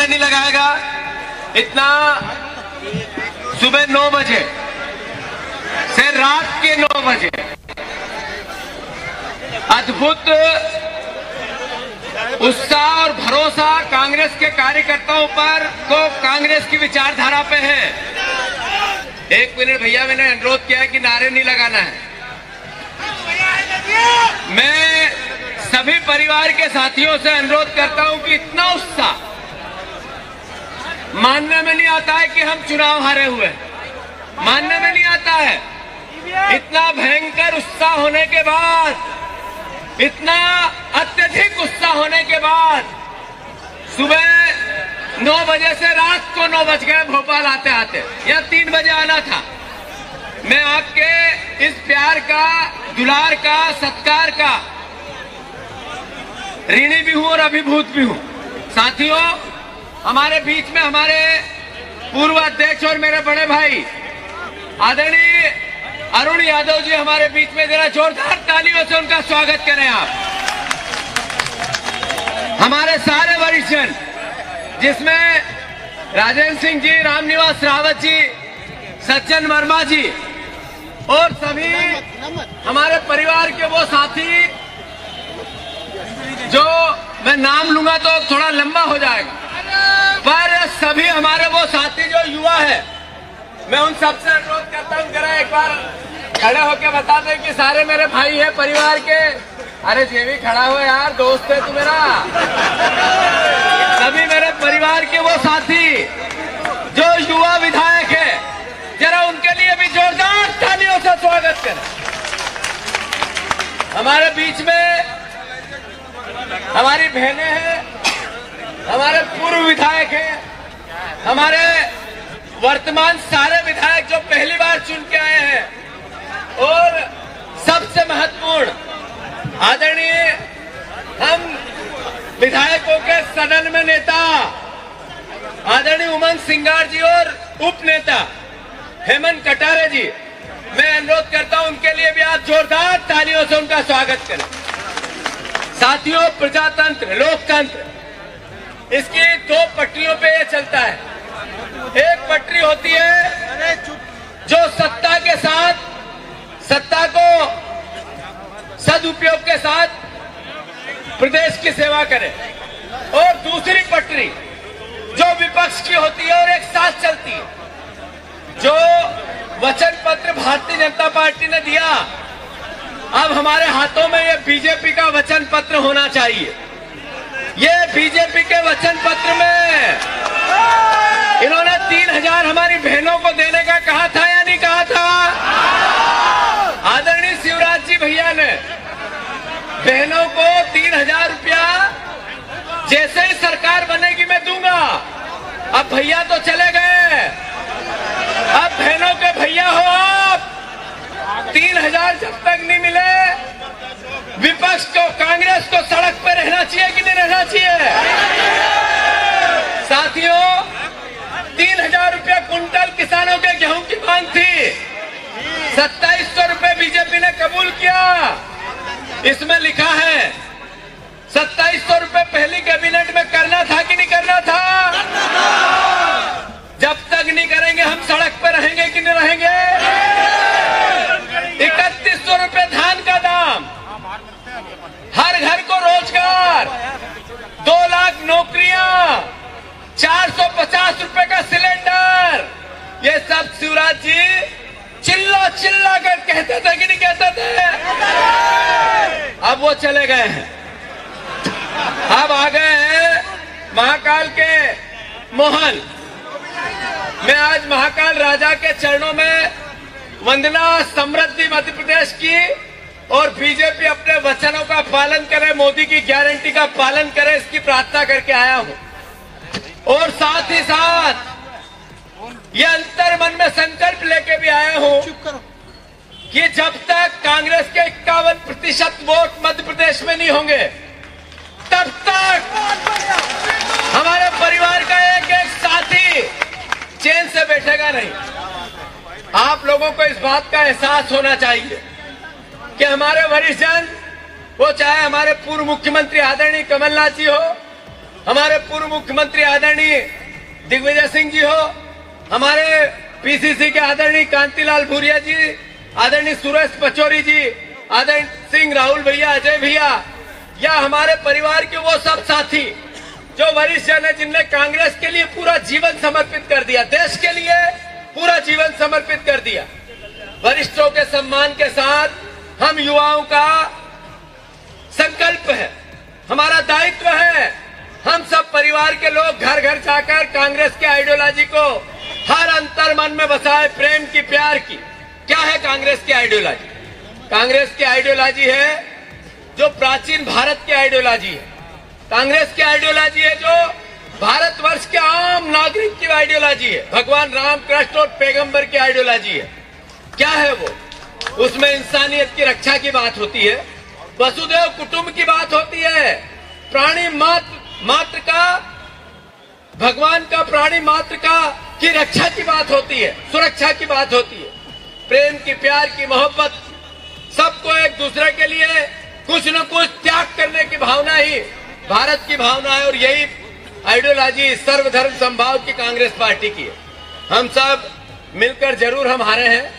नारे नहीं लगाएगा, इतना सुबह 9 बजे से रात के 9 बजे अद्भुत उत्साह और भरोसा कांग्रेस के कार्यकर्ताओं पर को कांग्रेस की विचारधारा पे है। 1 मिनट भैया, मैंने अनुरोध किया है कि नारे नहीं लगाना है। मैं सभी परिवार के साथियों से अनुरोध करता हूं कि इतना उत्साह मानने में नहीं आता है कि हम चुनाव हारे हुए, मानने में नहीं आता है। इतना भयंकर उत्साह होने के बाद, इतना अत्यधिक उत्साह होने के बाद सुबह 9 बजे से रात को 9 बज गए भोपाल आते आते, या 3 बजे आना था। मैं आपके इस प्यार का, दुलार का, सत्कार का ऋणी भी हूं और अभिभूत भी हूं। साथियों, हमारे बीच में हमारे पूर्व अध्यक्ष और मेरे बड़े भाई आदरणीय अरुण यादव जी हमारे बीच में, जरा जोरदार तालियों से उनका स्वागत करें आप। हमारे सारे वरिष्ठ, जिसमें राजेंद्र सिंह जी, रामनिवास रावत जी, सज्जन वर्मा जी और सभी हमारे परिवार के वो साथी, जो मैं नाम लूंगा तो थोड़ा लंबा हो जाएगा, पर सभी हमारे वो साथी जो युवा है, मैं उन सबसे अनुरोध करता हूं, जरा एक बार खड़े होकर बता दें कि सारे मेरे भाई हैं परिवार के। अरे ये भी खड़ा हुआ यार, दोस्त है तू मेरा। सभी मेरे परिवार के वो साथी जो युवा विधायक है, जरा उनके लिए भी जोरदार तालियों से स्वागत करें। हमारे बीच में हमारी बहनें हैं, हमारे पूर्व विधायक हैं, हमारे वर्तमान सारे विधायक जो पहली बार चुन के आए हैं, और सबसे महत्वपूर्ण आदरणीय हम विधायकों के सदन में नेता आदरणीय उमंग सिंगार जी और उप नेता हेमंत कटारे जी, मैं अनुरोध करता हूं उनके लिए भी आप जोरदार तालियों से उनका स्वागत करें। साथियों, प्रजातंत्र, लोकतंत्र, इसकी 2 पटरियों पे ये चलता है। एक पटरी होती है जो सत्ता के साथ, सत्ता को सदुपयोग के साथ प्रदेश की सेवा करे, और दूसरी पटरी जो विपक्ष की होती है और एक साथ चलती है। जो वचन पत्र भारतीय जनता पार्टी ने दिया, अब हमारे हाथों में ये बीजेपी का वचन पत्र होना चाहिए। ये बीजेपी के वचन पत्र में इन्होंने 3000 हमारी बहनों को देने का कहा था या नहीं कहा था? आदरणीय शिवराज जी भैया ने बहनों को 3000 रुपया जैसे ही सरकार बनेगी मैं दूंगा। अब भैया तो चले गए, अब बहनों के भैया हो आप। 3000 जब तक नहीं मिले, विपक्ष को, कांग्रेस को सड़क पर रहना चाहिए कि नहीं रहना चाहिए? साथियों, 3000 रुपया कुंटल किसानों के गेहूं की मांग थी, 2700 रुपए बीजेपी ने कबूल किया। इसमें लिखा है 2700 रुपए पहली कैबिनेट में करना था कि नहीं करना था? जब तक नहीं करेंगे हम सड़क पर रहेंगे कि नहीं रहेंगे? 3100 रुपए धान का दाम, हर घर को रोजगार, 2 लाख नौकरियां, 450 रुपए का सिलेंडर, ये सब शिवराज जी चिल्ला चिल्ला कर कहते थे कि नहीं कहते थे? अब वो चले गए हैं, अब आ गए हैं महाकाल के मोहन। मैं आज महाकाल राजा के चरणों में वंदना, समृद्धि मध्य प्रदेश की, और बीजेपी अपने वचनों का पालन करे, मोदी की गारंटी का पालन करे, इसकी प्रार्थना करके आया हूं। और साथ ही साथ ये अंतर मन में संकल्प लेके भी आया हूं कि जब तक कांग्रेस के 51% वोट मध्य प्रदेश में नहीं होंगे, तब तक हमारे परिवार का एक एक साथी चैन से बैठेगा नहीं। आप लोगों को इस बात का एहसास होना चाहिए कि हमारे वरिष्ठ जन, वो चाहे हमारे पूर्व मुख्यमंत्री आदरणीय कमलनाथ जी हो, हमारे पूर्व मुख्यमंत्री आदरणीय दिग्विजय सिंह जी हो, हमारे पीसीसी के आदरणीय कांतिलाल भूरिया जी, आदरणीय सुरेश पचौरी जी, आदरणीय सिंह राहुल भैया, अजय भैया, या हमारे परिवार के वो सब साथी जो वरिष्ठ जन है, जिनने कांग्रेस के लिए पूरा जीवन समर्पित कर दिया, देश के लिए पूरा जीवन समर्पित कर दिया। वरिष्ठों के सम्मान के साथ हम युवाओं का संकल्प है, हमारा दायित्व है, हम सब परिवार के लोग घर घर जाकर कांग्रेस के आइडियोलॉजी को हर अंतर मन में बसाए, प्रेम की, प्यार की। क्या है कांग्रेस की आइडियोलॉजी? कांग्रेस की आइडियोलॉजी है जो प्राचीन भारत की आइडियोलॉजी है। कांग्रेस की आइडियोलॉजी है जो भारतवर्ष के आम नागरिक की आइडियोलॉजी है, भगवान राम, कृष्ण और पैगंबर की आइडियोलॉजी है। क्या है वो? उसमें इंसानियत की रक्षा की बात होती है, वसुदेव कुटुंब की बात होती है, प्राणी मात्र का, भगवान का प्राणी मात्र का की रक्षा की बात होती है, सुरक्षा की बात होती है, प्रेम की, प्यार की, मोहब्बत, सबको एक दूसरे के लिए कुछ न कुछ त्याग करने की भावना ही भारत की भावना है। और यही आइडियोलॉजी सर्वधर्म समभाव की कांग्रेस पार्टी की है। हम सब मिलकर जरूर हम हारे हैं,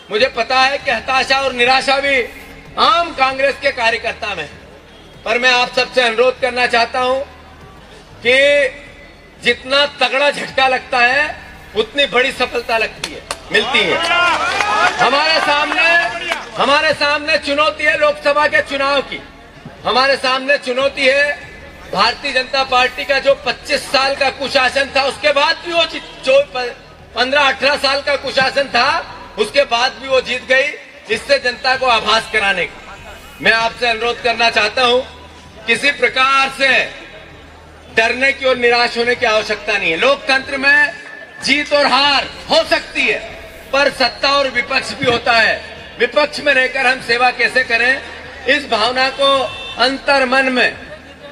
मुझे पता है कि हताशा और निराशा भी आम कांग्रेस के कार्यकर्ता में है, पर मैं आप सबसे अनुरोध करना चाहता हूं कि जितना तगड़ा झटका लगता है उतनी बड़ी सफलता मिलती है। हमारे सामने चुनौती है लोकसभा के चुनाव की, हमारे सामने चुनौती है भारतीय जनता पार्टी का जो 25 साल का कुशासन था, उसके बाद भी वो 15-18 साल का कुशासन था, उसके बाद भी वो जीत गई, इससे जनता को आभास कराने का। मैं आपसे अनुरोध करना चाहता हूं, किसी प्रकार से डरने की और निराश होने की आवश्यकता नहीं है। लोकतंत्र में जीत और हार हो सकती है, पर सत्ता और विपक्ष भी होता है। विपक्ष में रहकर हम सेवा कैसे करें, इस भावना को अंतर मन में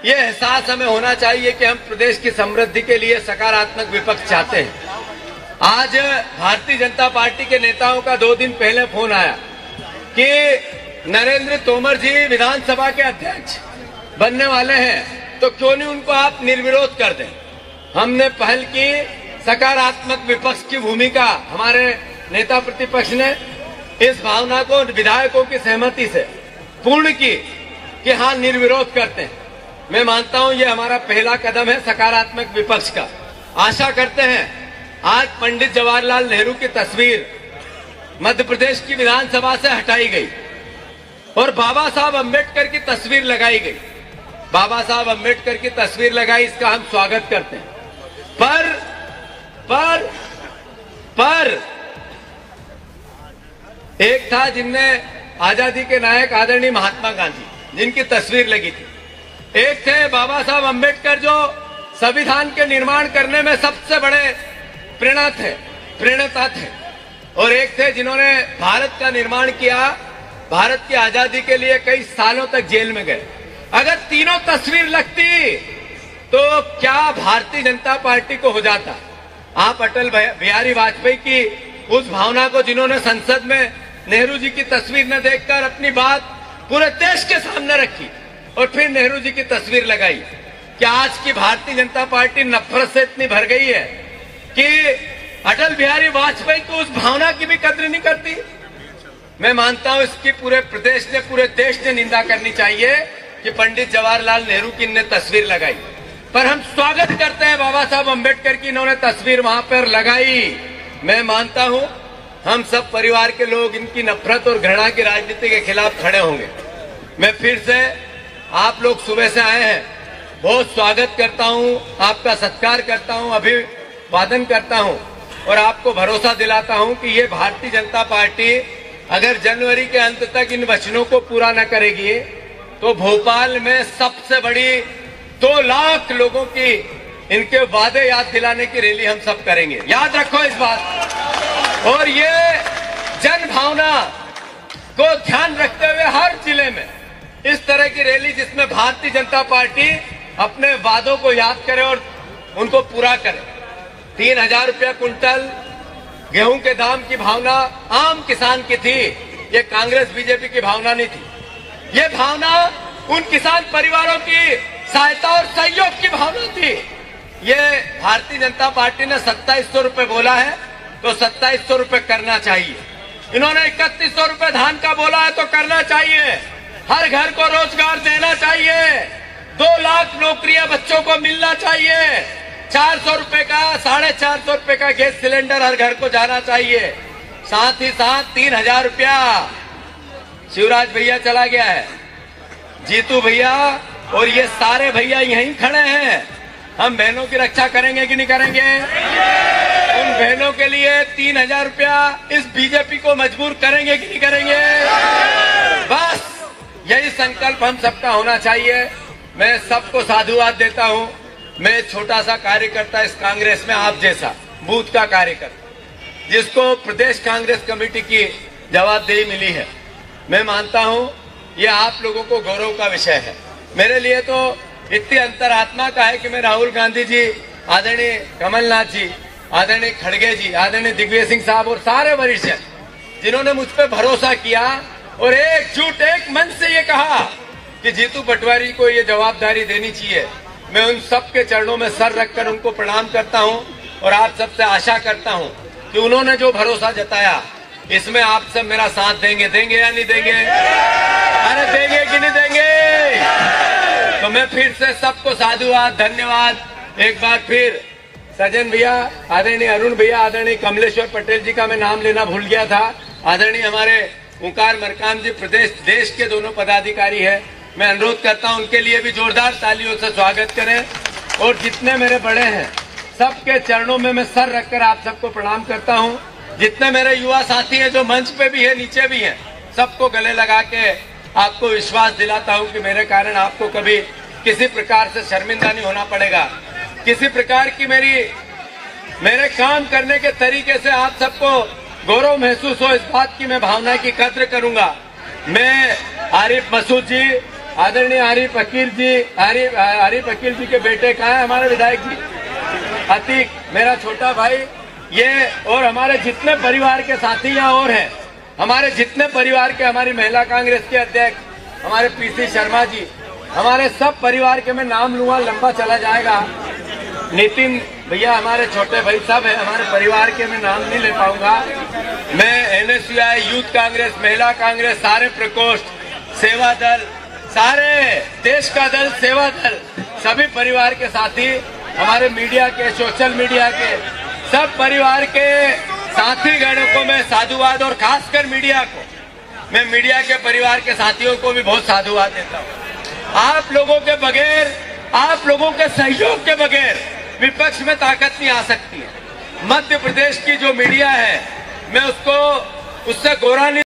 ये एहसास हमें होना चाहिए कि हम प्रदेश की समृद्धि के लिए सकारात्मक विपक्ष चाहते हैं। आज भारतीय जनता पार्टी के नेताओं का 2 दिन पहले फोन आया कि नरेंद्र तोमर जी विधानसभा के अध्यक्ष बनने वाले हैं, तो क्यों नहीं उनको आप निर्विरोध कर दें। हमने पहल की, सकारात्मक विपक्ष की भूमिका हमारे नेता प्रतिपक्ष ने इस भावना को विधायकों की सहमति से पूर्ण की कि हाँ निर्विरोध करते हैं। मैं मानता हूं ये हमारा पहला कदम है सकारात्मक विपक्ष का। आशा करते हैं आज पंडित जवाहरलाल नेहरू की तस्वीर मध्य प्रदेश की विधानसभा से हटाई गई और बाबा साहब अम्बेडकर की तस्वीर लगाई गई। बाबा साहब अम्बेडकर की तस्वीर लगाई, इसका हम स्वागत करते हैं। पर एक था जिनने आजादी के नायक आदरणीय महात्मा गांधी, जिनकी तस्वीर लगी थी। एक थे बाबा साहब अम्बेडकर जो संविधान के निर्माण करने में सबसे बड़े प्रेरणा थे, और एक थे जिन्होंने भारत का निर्माण किया, भारत की आजादी के लिए कई सालों तक जेल में गए। अगर तीनों तस्वीर लगती तो क्या भारतीय जनता पार्टी को हो जाता। आप अटल बिहारी वाजपेयी की उस भावना को, जिन्होंने संसद में नेहरू जी की तस्वीर न देखकर अपनी बात पूरे देश के सामने रखी और फिर नेहरू जी की तस्वीर लगाई, क्या आज की भारतीय जनता पार्टी नफरत से इतनी भर गई है कि अटल बिहारी वाजपेयी को उस भावना की भी कद्र नहीं करती? मैं मानता हूं इसकी पूरे प्रदेश ने, पूरे देश ने निंदा करनी चाहिए कि पंडित जवाहरलाल नेहरू की इनने तस्वीर लगाई। पर हम स्वागत करते हैं बाबा साहब अम्बेडकर की, इन्होंने तस्वीर वहां पर लगाई। मैं मानता हूं हम सब परिवार के लोग इनकी नफरत और घृणा की राजनीति के खिलाफ खड़े होंगे। मैं फिर से, आप लोग सुबह से आए हैं, बहुत स्वागत करता हूं, आपका सत्कार करता हूं, अभिवादन करता हूं और आपको भरोसा दिलाता हूं कि ये भारतीय जनता पार्टी अगर जनवरी के अंत तक इन वचनों को पूरा न करेगी तो भोपाल में सबसे बड़ी 2 लाख लोगों की इनके वादे याद दिलाने की रैली हम सब करेंगे। याद रखो इस बात। और ये जन भावना को ध्यान रखते हुए हर जिले में इस तरह की रैली, जिसमें भारतीय जनता पार्टी अपने वादों को याद करे और उनको पूरा करे। 3000 रुपया कुंटल गेहूं के दाम की भावना आम किसान की थी, ये कांग्रेस बीजेपी की भावना नहीं थी। ये भावना उन किसान परिवारों की सहायता और सहयोग की भावना थी। ये भारतीय जनता पार्टी ने 2700 रुपए बोला है तो 2700 रुपए करना चाहिए। इन्होंने 3100 रुपए धान का बोला है तो करना चाहिए। हर घर को रोजगार देना चाहिए। 2 लाख नौकरियां बच्चों को मिलना चाहिए। 400 रुपए का 450 रुपए का गैस सिलेंडर हर घर को जाना चाहिए। साथ ही साथ 3000 रुपया शिवराज भैया चला गया है, जीतू भैया और ये सारे भैया यहीं खड़े हैं। हम बहनों की रक्षा करेंगे कि नहीं करेंगे? उन बहनों के लिए 3000 रुपया इस बीजेपी को मजबूर करेंगे कि नहीं करेंगे? बस यही संकल्प हम सबका होना चाहिए। मैं सबको साधुवाद देता हूं। मैं छोटा सा कार्यकर्ता इस कांग्रेस में, आप जैसा बूथ का कार्यकर्ता, जिसको प्रदेश कांग्रेस कमेटी की जवाबदेही मिली है। मैं मानता हूं ये आप लोगों को गौरव का विषय है। मेरे लिए तो इतनी अंतरात्मा का है कि मैं राहुल गांधी जी, आदरणीय कमलनाथ जी, आदरणीय खड़गे जी, आदरणीय दिग्विजय सिंह साहब और सारे वरिष्ठ जिन्होंने मुझ पर भरोसा किया और एकजुट एक मन से ये कहा कि जीतू पटवारी को ये जवाबदारी देनी चाहिए। मैं उन सबके चरणों में सर रखकर उनको प्रणाम करता हूं और आप सबसे आशा करता हूं कि उन्होंने जो भरोसा जताया इसमें आप सब मेरा साथ देंगे। देंगे या नहीं देंगे? अरे देंगे कि नहीं देंगे? तो मैं फिर से सबको साधुवाद, धन्यवाद। एक बार फिर सजन भैया, आदरणीय अरुण भैया, आदरणीय कमलेश्वर पटेल जी का मैं नाम लेना भूल गया था, आदरणीय हमारे ओंकार मरकाम जी प्रदेश देश के दोनों पदाधिकारी है। मैं अनुरोध करता हूं उनके लिए भी जोरदार तालियों से स्वागत करें। और जितने मेरे बड़े हैं सबके चरणों में मैं सर रखकर आप सबको प्रणाम करता हूं। जितने मेरे युवा साथी हैं जो मंच पे भी है, नीचे भी हैं, सबको गले लगा के आपको विश्वास दिलाता हूं कि मेरे कारण आपको कभी किसी प्रकार से शर्मिंदा नहीं होना पड़ेगा। किसी प्रकार की मेरे काम करने के तरीके से आप सबको गौरव महसूस हो, इस बात की मैं भावना की कद्र करूंगा। मैं आरिफ मसूद जी, आदरणीय आरिफ अकील जी, आरिफ अकील जी के बेटे कहाँ है हमारे विधायक जी? अतीक, मेरा छोटा भाई, ये और हमारे जितने परिवार के साथी यहाँ और हैं, हमारे जितने परिवार के, हमारी महिला कांग्रेस के अध्यक्ष हमारे पीसी शर्मा जी, हमारे सब परिवार के मैं नाम लूंगा, लंबा चला जाएगा। नितिन भैया हमारे छोटे भाई सब है, हमारे परिवार के मैं नाम नहीं ले पाऊंगा। मैं एनएसयूआई, यूथ कांग्रेस, महिला कांग्रेस, सारे प्रकोष्ठ, सेवा दल, सारे देश का दल, सेवा दल, सभी परिवार के साथी, हमारे मीडिया के, सोशल मीडिया के सब परिवार के साथी गणों को मैं साधुवाद, और खासकर मीडिया को, मैं मीडिया के परिवार के साथियों को भी बहुत साधुवाद देता हूँ। आप लोगों के बगैर, आप लोगों के सहयोग के बगैर विपक्ष में ताकत नहीं आ सकती है। मध्य प्रदेश की जो मीडिया है, मैं उससे गोरा नहीं